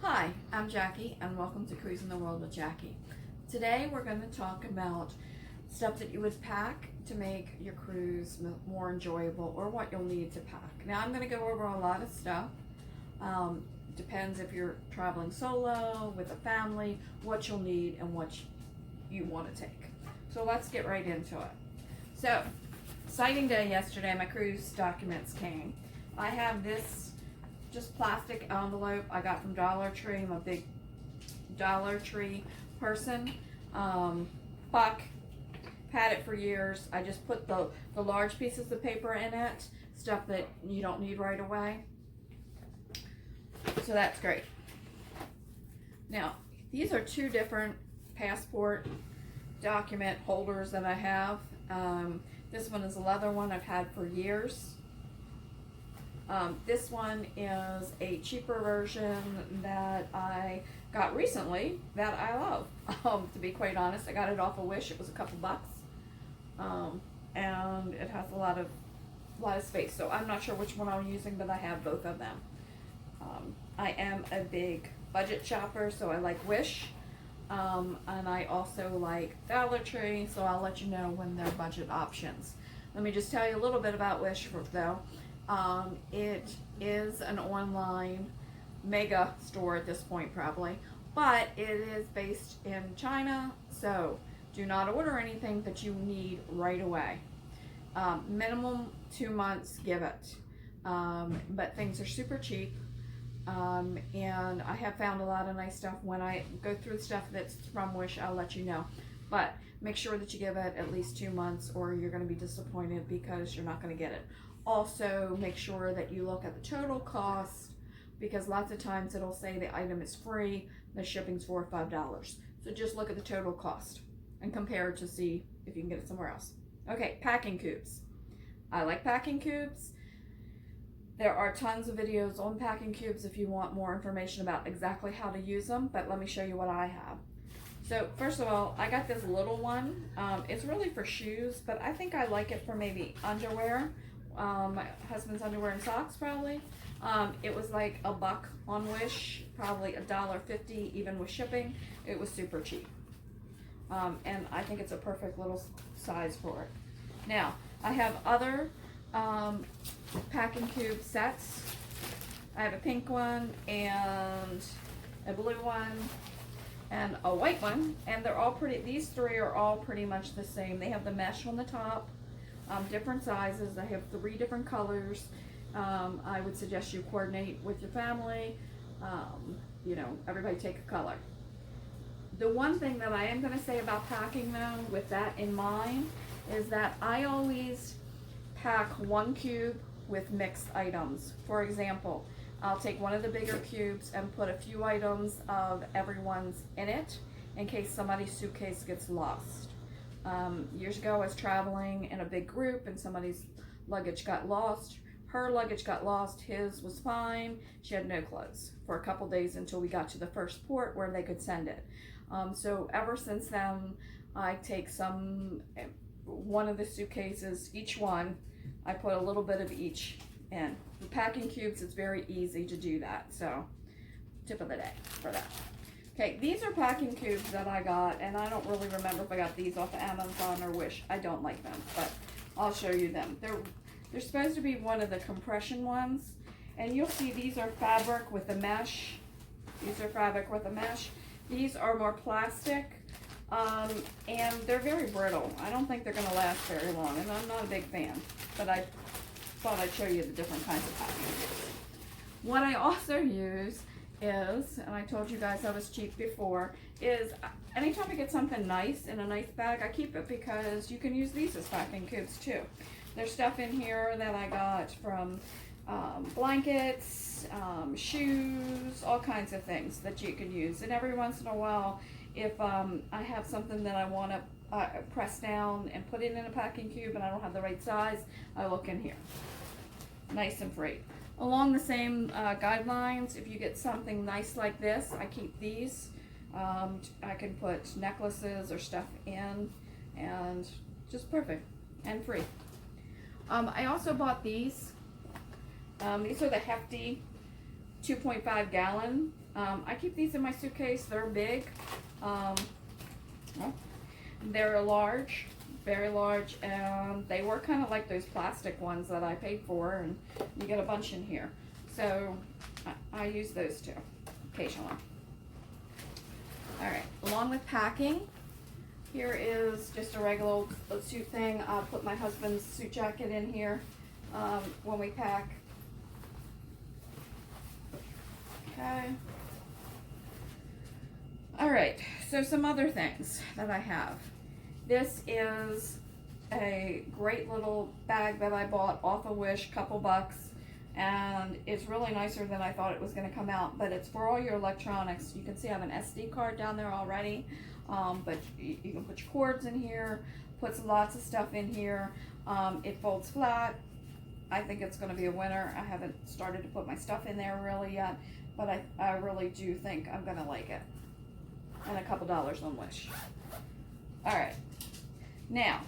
Hi, I'm Jackie and welcome to Cruising the World with Jackie. Today we're going to talk about stuff that you would pack to make your cruise more enjoyable, or what you'll need to pack. Now I'm going to go over a lot of stuff. Depends if you're traveling solo, with a family, what you'll need and what you want to take. So let's get right into it. So, sighting day yesterday, my cruise documents came. I have this just plastic envelope I got from Dollar Tree. I'm a big Dollar Tree person. Buck, had it for years. I just put the large pieces of paper in it, stuff that you don't need right away. So that's great. Now, these are two different passport document holders that I have. This one is a leather one I've had for years. This one is a cheaper version that I got recently that I love. To be quite honest, I got it off of Wish. It was a couple bucks, and it has a lot of space. So I'm not sure which one I'm using, but I have both of them. I am a big budget shopper, so I like Wish, and I also like Dollar Tree. So I'll let you know when they're budget options. Let me just tell you a little bit about Wish though. It is an online mega store at this point probably, but it is based in China, so do not order anything that you need right away. Minimum 2 months, give it. But things are super cheap, and I have found a lot of nice stuff. When I go through the stuff that's from Wish, I'll let you know, but make sure that you give it at least 2 months or you're going to be disappointed because you're not going to get it. Also, make sure that you look at the total cost, because lots of times it'll say the item is free, the shipping's $4 or $5. So just look at the total cost and compare to see if you can get it somewhere else. Okay, packing cubes. I like packing cubes. There are tons of videos on packing cubes if you want more information about exactly how to use them, but let me show you what I have. So first of all, I got this little one. It's really for shoes, but I think I like it for maybe underwear. My husband's underwear and socks probably. It was like a buck on Wish, probably $1.50 even with shipping. It was super cheap, and I think it's a perfect little size for it. Now I have other packing cube sets. I have a pink one and a blue one and a white one, and they're all pretty. These three are all pretty much the same. They have the mesh on the top. Different sizes. I have 3 different colors. I would suggest you coordinate with your family. Everybody take a color. The one thing that I am going to say about packing though, with that in mind, is that I always pack 1 cube with mixed items. For example, I'll take one of the bigger cubes and put a few items of everyone's in it in case somebody's suitcase gets lost. Years ago I was traveling in a big group and somebody's luggage got lost. Her luggage got lost, his was fine. She had no clothes for a couple days until we got to the first port where they could send it. So ever since then, I take one of the suitcases, each one, I put a little bit of each in. The packing cubes, it's very easy to do that, so tip of the day for that. Okay, these are packing cubes that I got, and I don't really remember if I got these off of Amazon or Wish. I don't like them, but I'll show you them. They're supposed to be one of the compression ones, and you'll see these are fabric with a mesh. These are fabric with a mesh. These are more plastic, and they're very brittle. I don't think they're going to last very long, and I'm not a big fan, but I thought I'd show you the different kinds of packing cubes. What I also use is, and I told you guys I was cheap before, is anytime I get something nice in a nice bag, I keep it because you can use these as packing cubes too. There's stuff in here that I got from blankets, shoes, all kinds of things that you can use. And every once in a while, if I have something that I want to press down and put it in a packing cube and I don't have the right size, I look in here. Nice and free. Along the same guidelines, if you get something nice like this, I keep these. I can put necklaces or stuff in, and just perfect and free. I also bought these. These are the hefty 2.5 gallon I keep these in my suitcase. They're big. Well, they're large, very large, and they were kind of like those plastic ones that I paid for, and you get a bunch in here. So I use those too, occasionally. All right, along with packing, here is just a regular old suit thing. I'll put my husband's suit jacket in here when we pack. Okay. All right, so some other things that I have. This is a great little bag that I bought off of Wish, couple bucks, and it's really nicer than I thought it was going to come out, but it's for all your electronics. You can see I have an SD card down there already, but you can put your cords in here, put lots of stuff in here. It folds flat. I think it's going to be a winner. I haven't started to put my stuff in there really yet, but I really do think I'm going to like it. And a couple dollars on Wish. All right. Now,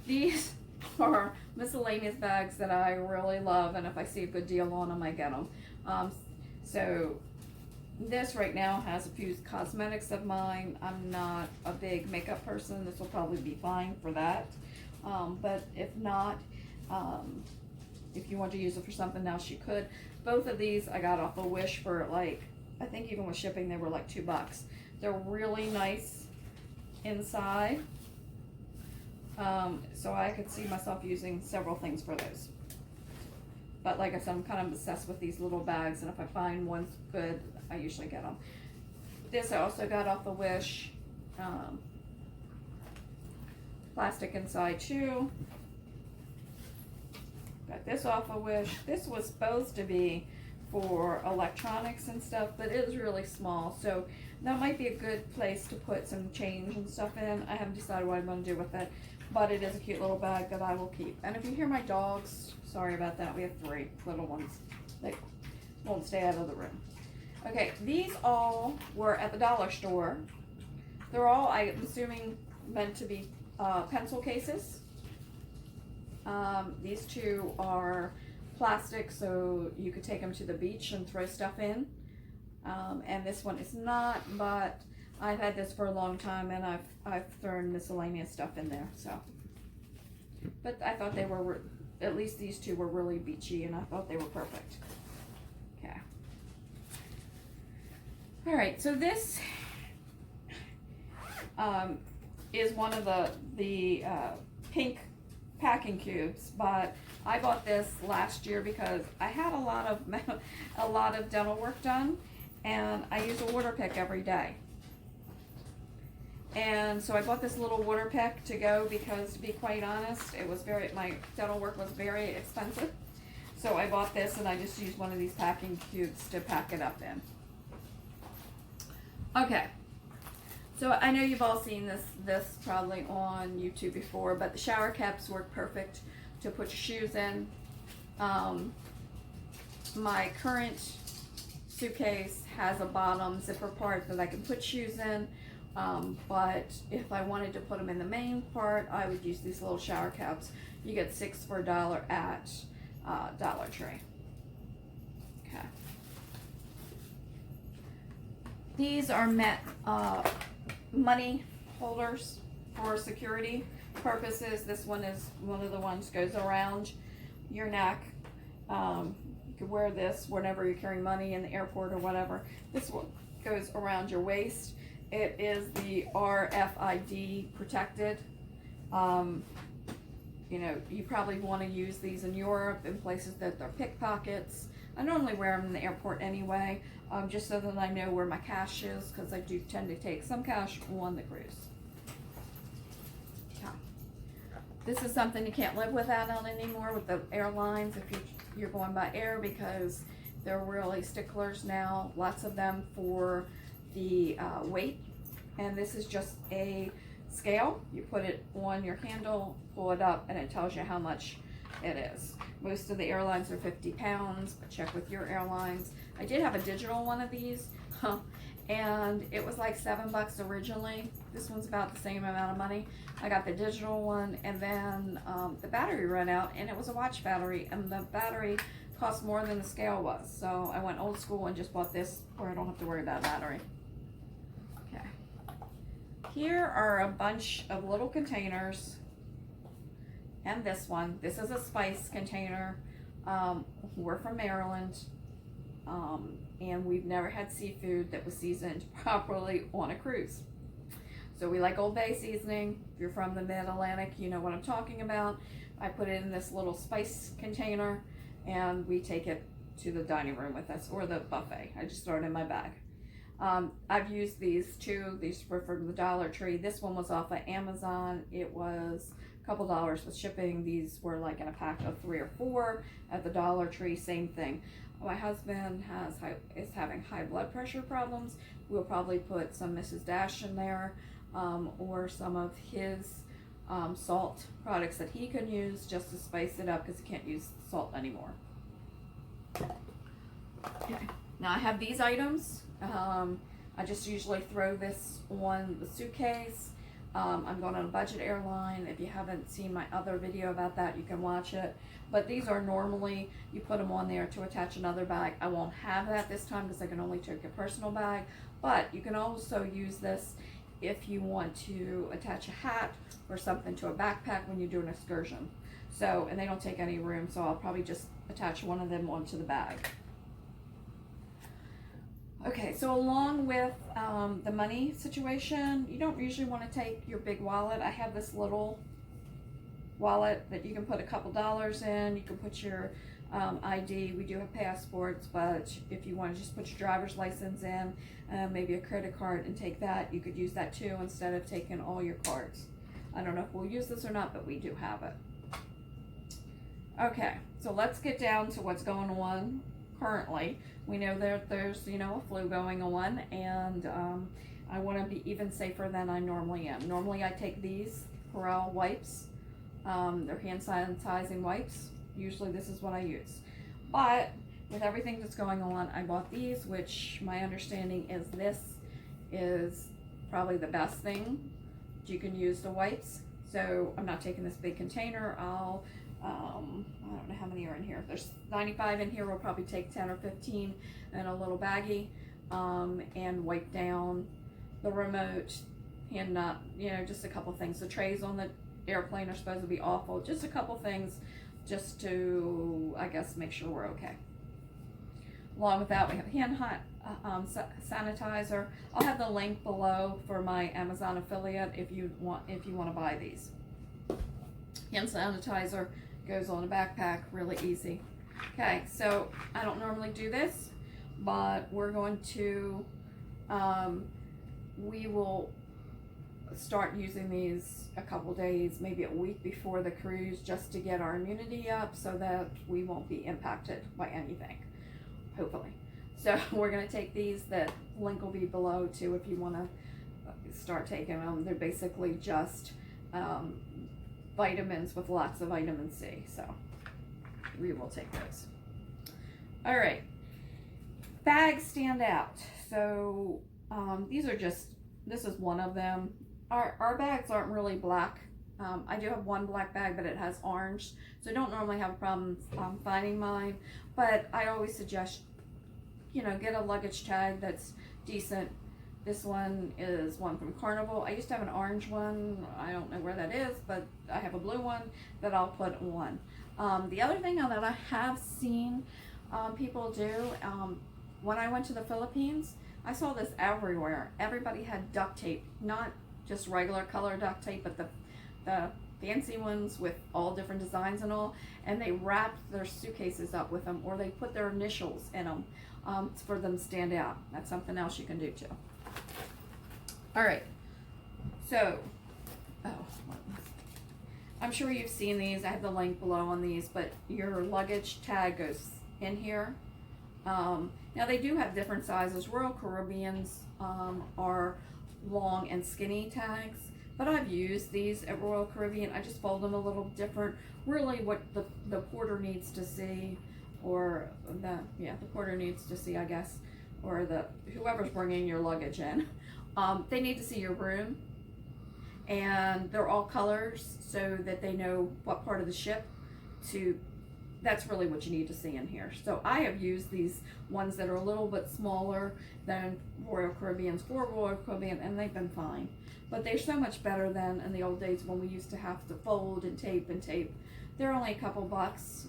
these are miscellaneous bags that I really love, and if I see a good deal on them, I get them. So this right now has a few cosmetics of mine. I'm not a big makeup person. This will probably be fine for that. But if not, if you want to use it for something else, you could. Both of these I got off of Wish for like, I think even with shipping, they were like $2. They're really nice inside. So I could see myself using several things for those. But like I said, I'm kind of obsessed with these little bags, and if I find one's good, I usually get them. This I also got off the Wish. Plastic inside too. Got this off of Wish. This was supposed to be for electronics and stuff, but it is really small, so that might be a good place to put some change and stuff in. I haven't decided what I'm going to do with it, but it is a cute little bag that I will keep. And if you hear my dogs, sorry about that. We have 3 little ones that won't stay out of the room. Okay, these all were at the dollar store. They're all, I'm assuming, meant to be pencil cases. These 2 are plastic, so you could take them to the beach and throw stuff in. And this one is not, but I've had this for a long time, and I've thrown miscellaneous stuff in there. So, but I thought they were, at least these 2 were really beachy, and I thought they were perfect. Okay. All right. So this is one of the pink packing cubes, but I bought this last year because I had a lot of dental work done, and I use a water pick every day. And so I bought this little water pick to go because, to be quite honest, it was my dental work was very expensive. So I bought this, and I just used one of these packing cubes to pack it up in. Okay. So I know you've all seen this probably on YouTube before, but the shower caps work perfect to put your shoes in. My current suitcase has a bottom zipper part that I can put shoes in, but if I wanted to put them in the main part, I would use these little shower caps. You get 6 for $1 at Dollar Tree. Okay. These are money holders for security purposes. This one is one of the ones goes around your neck. You could wear this whenever you're carrying money in the airport or whatever. This one goes around your waist. It is the RFID protected. You know, you probably want to use these in Europe, in places that they're pickpockets. I normally wear them in the airport anyway, just so that I know where my cash is, because I do tend to take some cash on the cruise. Yeah. This is something you can't live without on anymore with the airlines if you're going by air, because they're really sticklers now, lots of them, for the weight. And this is just a scale. You put it on your handle, pull it up, and it tells you how much it is. Most of the airlines are 50 pounds, but check with your airlines. I did have a digital one of these, and it was like $7 originally. This one's about the same amount of money. I got the digital one, and then the battery ran out, and it was a watch battery, and the battery cost more than the scale was. So I went old school and just bought this where I don't have to worry about battery. Okay. Here are a bunch of little containers. And this one. This is a spice container. We're from Maryland. And we've never had seafood that was seasoned properly on a cruise. So we like Old Bay seasoning. If you're from the Mid-Atlantic, you know what I'm talking about. I put it in this little spice container and we take it to the dining room with us, or the buffet. I just throw it in my bag. I've used these too. These were from the Dollar Tree. This one was off of Amazon. It was a couple dollars with shipping. These were like in a pack of 3 or 4 at the Dollar Tree. Same thing. My husband is having high blood pressure problems. We'll probably put some Mrs. Dash in there, or some of his salt products that he can use just to spice it up, because he can't use salt anymore. Okay. Now I have these items. I just usually throw this on the suitcase. I'm going on a budget airline. If you haven't seen my other video about that, you can watch it. But these are normally, you put them on there to attach another bag. I won't have that this time because I can only take a personal bag. But you can also use this if you want to attach a hat or something to a backpack when you do an excursion. So, and they don't take any room, so I'll probably just attach one of them onto the bag. Okay, so along with the money situation, you don't usually want to take your big wallet. I have this little wallet that you can put a couple dollars in. You can put your ID. We do have passports, but if you want to just put your driver's license in, maybe a credit card, and take that, you could use that too instead of taking all your cards. I don't know if we'll use this or not, but we do have it. Okay, so let's get down to what's going on currently. We know there's a flu going on, and I want to be even safer than I normally am. Normally I take these Perel wipes. They're hand sanitizing wipes. Usually this is what I use. But with everything that's going on, I bought these, which my understanding is this is probably the best thing you can use the wipes. So I'm not taking this big container. I don't know how many are in here. There's 95 in here. We'll probably take 10 or 15 in a little baggie, and wipe down the remote, and just a couple things. The trays on the airplane are supposed to be awful. Just a couple things just to, I guess, make sure we're okay. Along with that, we have hand sanitizer. I'll have the link below for my Amazon affiliate if you want to buy these. Hand sanitizer goes on a backpack, really easy. Okay, so I don't normally do this, but we're going to, we will start using these a couple days, maybe a week before the cruise, just to get our immunity up so that we won't be impacted by anything, hopefully. So we're going to take these. The link will be below too if you want to start taking them. They're basically just vitamins with lots of vitamin C, so we will take those. All right, bags stand out. So this is one of them. Our bags aren't really black. I do have one black bag, but it has orange, so I don't normally have a problem finding mine, but I always suggest, get a luggage tag that's decent. This one is one from Carnival. I used to have an orange one. I don't know where that is, but I have a blue one that I'll put on. The other thing that I have seen people do, when I went to the Philippines, I saw this everywhere. Everybody had duct tape, not just regular color duct tape, but the fancy ones with all different designs and all, and they wrapped their suitcases up with them, or they put their initials in them for them to stand out. That's something else you can do too. All right, so, I'm sure you've seen these. I have the link below on these, but your luggage tag goes in here. Now they do have different sizes. Royal Caribbean's are long and skinny tags, but I've used these at Royal Caribbean. I just fold them a little different. Really what the porter needs to see, or the porter needs to see, I guess, or whoever's bringing your luggage in. They need to see your room, and they're all colors so that they know what part of the ship to that's really what you need to see in here. So I have used these ones that are a little bit smaller than Royal Caribbean's for Royal Caribbean, and they've been fine. But they're so much better than in the old days when we used to have to fold and tape and tape. They're only a couple bucks.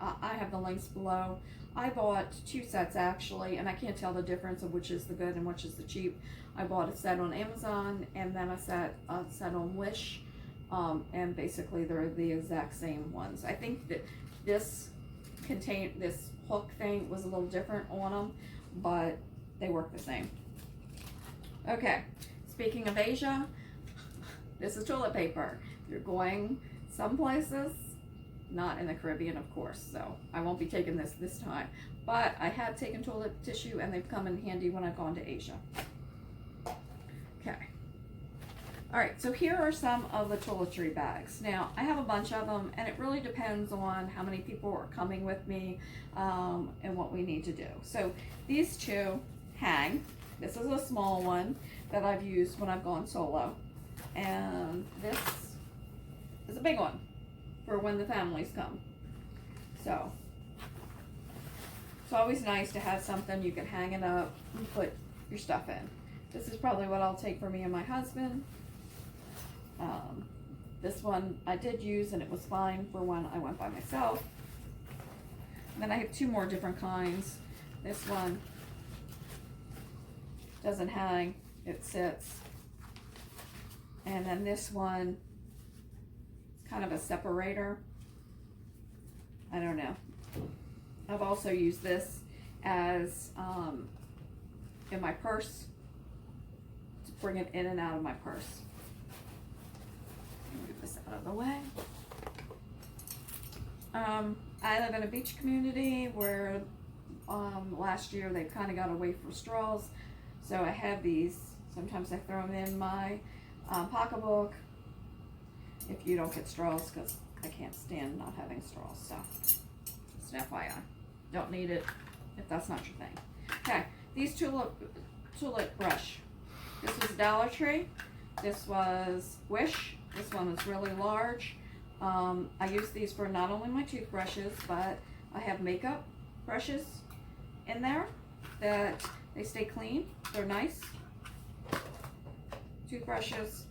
I have the links below. I bought 2 sets actually, and I can't tell the difference of which is the good and which is the cheap. I bought a set on Amazon and then a set on Wish, and basically they're the exact same ones. I think that this hook thing was a little different on them, but they work the same. Okay, speaking of Asia, this is toilet paper. You're going some places, not in the Caribbean, of course, so I won't be taking this time. But I have taken toilet tissue, and they've come in handy when I've gone to Asia. Okay. All right, so here are some of the toiletry bags. Now, I have a bunch of them, and it really depends on how many people are coming with me, and what we need to do. So these 2 hang. This is a small one that I've used when I've gone solo. And this is a big one for when the families come. So it's always nice to have something you can hang it up and put your stuff in. This is probably what I'll take for me and my husband. This one I did use and it was fine for when I went by myself. And then I have 2 more different kinds. This one doesn't hang, it sits. And then this one is kind of a separator. I don't know. I've also used this as in my purse, to bring it in and out of my purse. Move this out of the way. I live in a beach community where last year they kind of got away from straws, so I have these. Sometimes I throw them in my pocketbook if you don't get straws, because I can't stand not having straws. So just an FYI, don't need it if that's not your thing. Okay, these tulip brush. This was Dollar Tree. This was Wish. This one was really large. I use these for not only my toothbrushes, but I have makeup brushes in there that they stay clean. They're nice. Toothbrushes.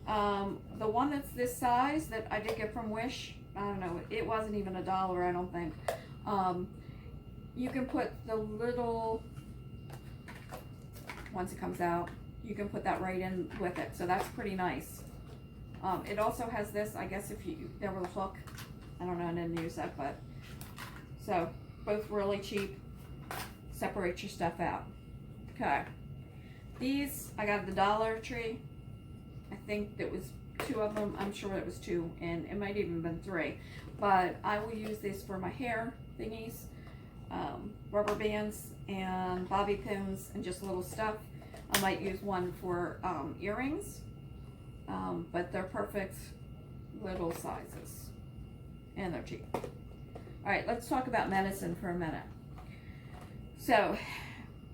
The one that's this size that I did get from Wish, I don't know, it wasn't even $1, I don't think. You can put the little, once it comes out, you can put that right in with it, so that's pretty nice. It also has this, I guess if there was a hook, I don't know, I didn't use that, but, so, both really cheap, separate your stuff out. Okay, these, I got at the Dollar Tree. I think there was 2 of them, I'm sure it was 2, and it might even been 3, but I will use these for my hair thingies, rubber bands, and bobby pins, and just little stuff. I might use one for earrings, but they're perfect little sizes, and they're cheap. Alright, let's talk about medicine for a minute. So,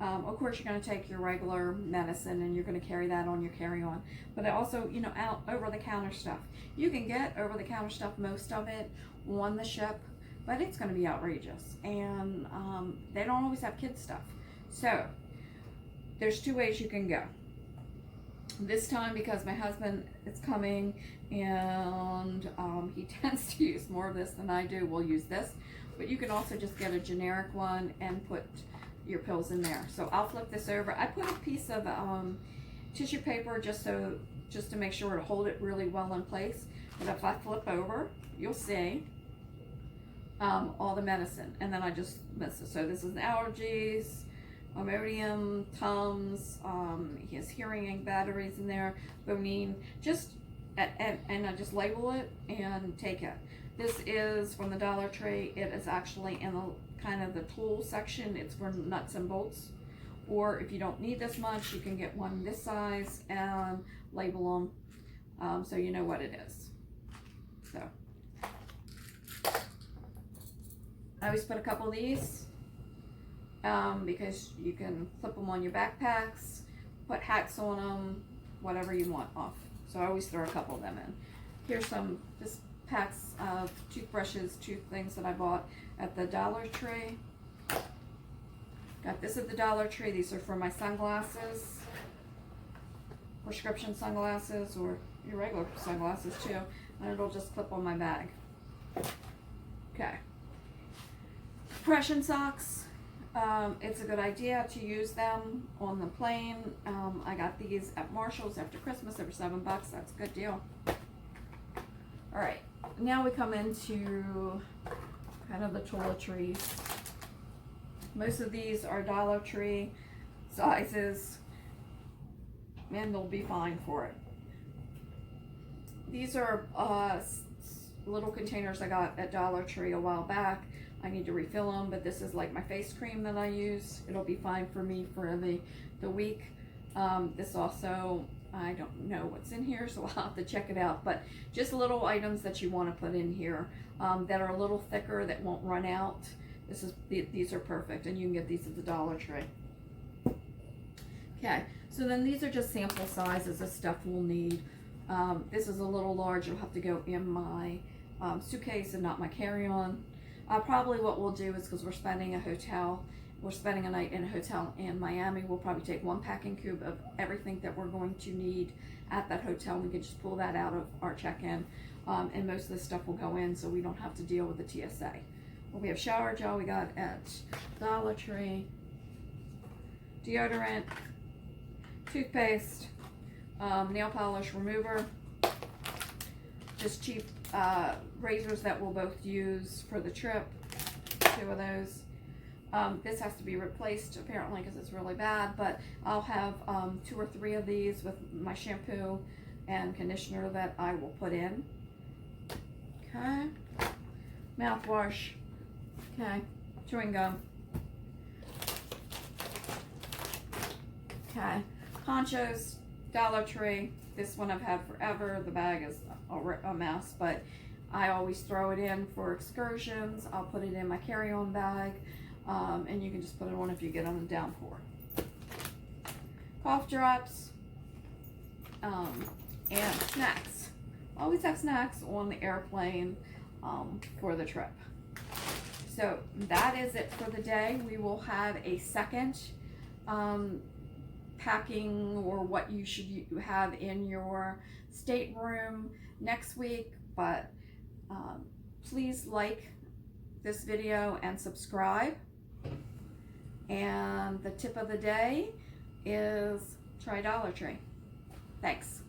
of course you're going to take your regular medicine and you're going to carry that on your carry-on, but also, you know, out over-the-counter stuff. You can get over-the-counter stuff, most of it, on the ship, but it's going to be outrageous, and they don't always have kids stuff. So, there's 2 ways you can go. This time, because my husband is coming and he tends to use more of this than I do, we'll use this. But you can also just get a generic one and put your pills in there. So I'll flip this over. I put a piece of tissue paper just to make sure to hold it really well in place. But if I flip over, you'll see all the medicine, and then I just miss it. So this is allergies, Imodium, Tums, he has hearing aid batteries in there, Bonine, just, and I just label it and take it. This is from the Dollar Tree. It is actually in the kind of the tool section. It's for nuts and bolts. Or if you don't need this much, you can get one this size and label them so you know what it is. So I always put a couple of these because you can clip them on your backpacks, put hats on them, whatever you want off. So I always throw a couple of them in. Here's some, this packs of toothbrushes, tooth things that I bought at the Dollar Tree. Got this at the Dollar Tree. These are for my sunglasses, prescription sunglasses, or your regular sunglasses too. And it'll just clip on my bag. Okay. Compression socks. It's a good idea to use them on the plane. I got these at Marshall's after Christmas. They were $7. That's a good deal. All right. Now we come into kind of the toiletries. Most of these are Dollar Tree sizes, and they'll be fine for it. These are little containers I got at Dollar Tree a while back. I need to refill them, but this is like my face cream that I use. It'll be fine for me for the week. This also, I don't know what's in here, so I'll have to check it out. But just little items that you want to put in here that are a little thicker, that won't run out. These are perfect, and you can get these at the Dollar Tree. Okay, so then these are just sample sizes of stuff we'll need. This is a little large. It'll have to go in my suitcase and not my carry-on. Probably what we'll do is, because we're spending a night in a hotel in Miami, we'll probably take one packing cube of everything that we're going to need at that hotel. We can just pull that out of our check-in, and most of the stuff will go in, so we don't have to deal with the TSA. Well, we have shower gel we got at Dollar Tree, deodorant, toothpaste, nail polish remover, just cheap razors that we'll both use for the trip, 2 of those. This has to be replaced apparently because it's really bad, but I'll have 2 or 3 of these with my shampoo and conditioner that I will put in. Okay. Mouthwash. Okay. Chewing gum. Okay. Ponchos, Dollar Tree. This one I've had forever. The bag is a mess, but I always throw it in for excursions. I'll put it in my carry-on bag, and you can just put it on if you get on a downpour. Cough drops, and snacks. Always have snacks on the airplane for the trip. So that is it for the day. We will have a second packing, or what you should have in your stateroom next week, but please like this video and subscribe. And the tip of the day is try Dollar Tree. Thanks.